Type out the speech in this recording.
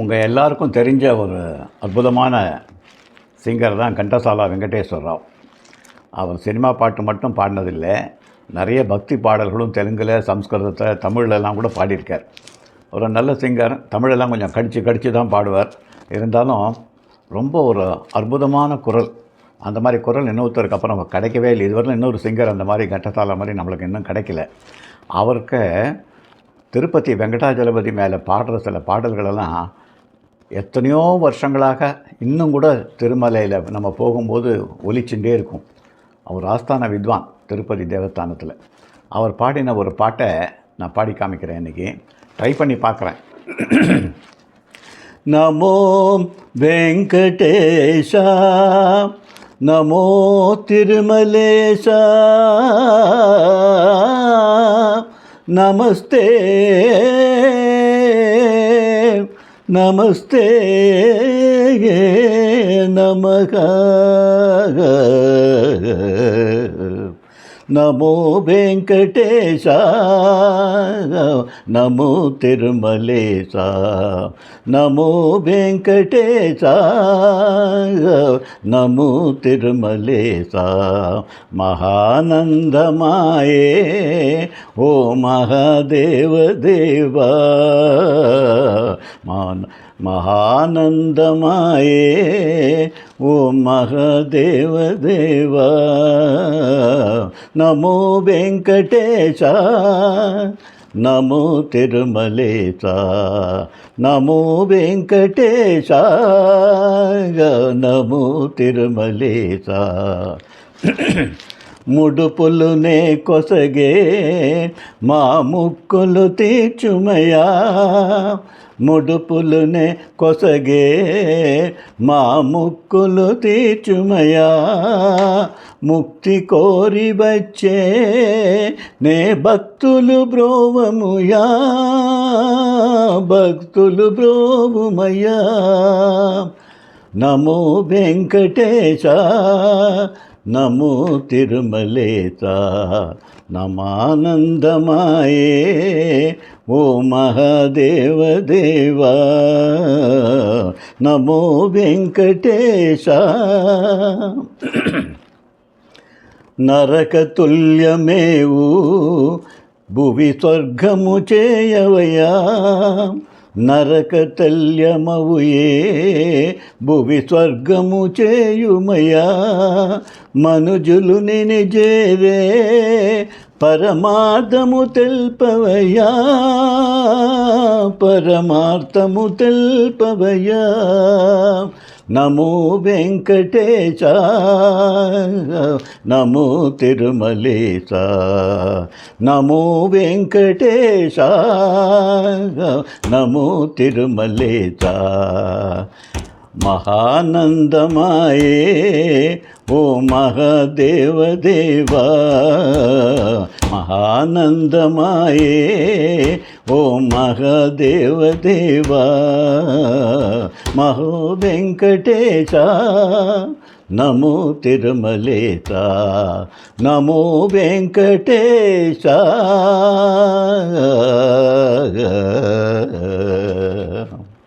உங்கள் எல்லாருக்கும் தெரிஞ்ச ஒரு அற்புதமான சிங்கர் தான் கண்டசாலா வெங்கடேஸ்வர ராவ். அவர் சினிமா பாட்டு மட்டும் பாடினதில்லை, நிறைய பக்தி பாடல்களும் தெலுங்கில், சம்ஸ்கிருதத்தில், தமிழ்லெல்லாம் கூட பாடியிருக்கார். ஒரு நல்ல சிங்கர். தமிழெல்லாம் கொஞ்சம் கடித்து தான் பாடுவார். இருந்தாலும் ரொம்ப ஒரு அற்புதமான குரல். அந்த மாதிரி குரல் இன்னொருத்தருக்கு அப்புறம் கிடைக்கவே இல்லை. இதுவரைக்கும் இன்னொரு சிங்கர் அந்த மாதிரி கண்டசாலா மாதிரி நம்மளுக்கு இன்னும் கிடைக்கல. அவருக்கு திருப்பதி வெங்கடாஜலபதி மேலே பாடுற சில பாடல்களெல்லாம் எத்தனையோ வருஷங்களாக இன்னும் கூட திருமலையில் நம்ம போகும்போது ஒலிச்சுட்டே இருக்கும். அவர் ஆஸ்தான வித்வான் திருப்பதி தேவஸ்தானத்தில். அவர் பாடின ஒரு பாட்டை நான் பாடி காமிக்கிறேன். இன்றைக்கி ட்ரை பண்ணி பார்க்குறேன். நமோ வெங்கடேஷா, நமோ திருமலேஷா, நமஸ்தே நமஸ்தே நமக. நமோ வெங்கடேஷா, நமோ திருமலேஷா, நமோ வெங்கடேஷா, நமோ திருமலேஷா. மகானந்தமாயே ஓ மகாதேவ தேவா, மகானந்தமாயே ஓ மகாதேவ தேவா. நமோ வெங்கடேஷா, நமோ திருமலேஷா, நமோ வெங்கடேஷா, நமோ திருமலேஷా. ముడుపులునే కొసగే మా ముక్కులు తీర్చుమయా, ముడుపులునే కొసగే మా ముక్కులు తీర్చుమయా. ముక్తి కోరి వచ్చే నే భక్తులు బ్రోవముయా, భక్తులు బ్రోవుమయా. నమో వెంకటేశా, నమో తిరుమలేశా. నమానందమాయే ఓ మహాదేవ దేవా, నమో వెంకటేశా. నరకతుల్యమేవు భువి స్వర్గము చేయవయా, నరకతల్యమవుయే భువి స్వర్గము చేయుమయా. మనుజులు నిని చేరే పరమార్థము తెల్పవయా, పరమార్థము తెల్పవయా. నమో వెంకటేశా, నమో తిరుమలేశా, నమో వెంకటేశా, నమో తిరుమలేశా. మహానందమాయే ఓ మహాదేవ దేవా, మహానందమాయే ఓ మహాదేవ దేవా. మహో వెంకటేశా, నమో తిరుమలేశా, నమో వెంకటేశా.